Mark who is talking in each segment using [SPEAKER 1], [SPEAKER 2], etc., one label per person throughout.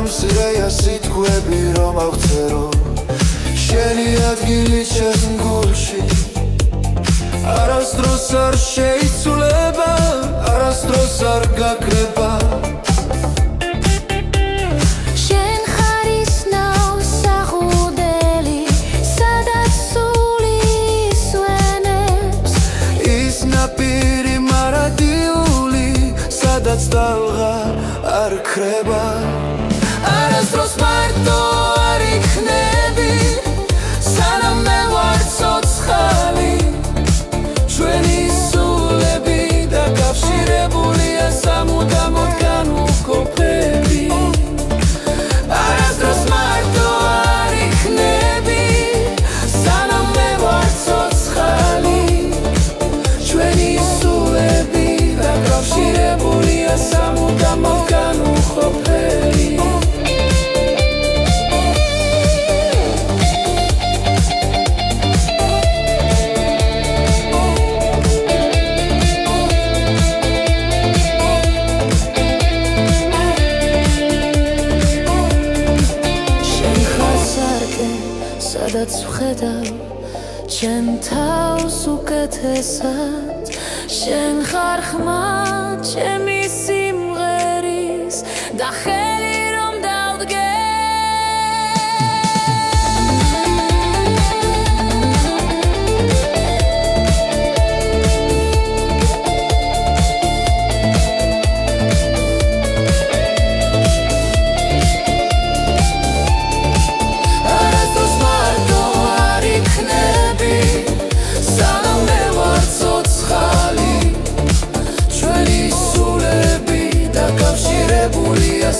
[SPEAKER 1] მცირეა სიტყვები რომ ავწერო შენი ადგილი ჩემს გულში არასდროს არ შეიცვლება არასდროს არ გაქრება Dalga ar kreba Arastros marto ar iknebi Sanam me var sotskhali Shveni sulebi Da kavshirebuli Samudamot kanu kopebi Arastros marto ar iknebi Sanam me var sotskhali Shveni sulebi Da kavshirebuli Samudamot kanu kopebi სადაც ვხედავ ჩემ თავს უკეთესად შენ ხარ ხმა ჩემი სიმღერის და ხელი რომ დავდგე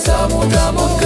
[SPEAKER 1] Samudamot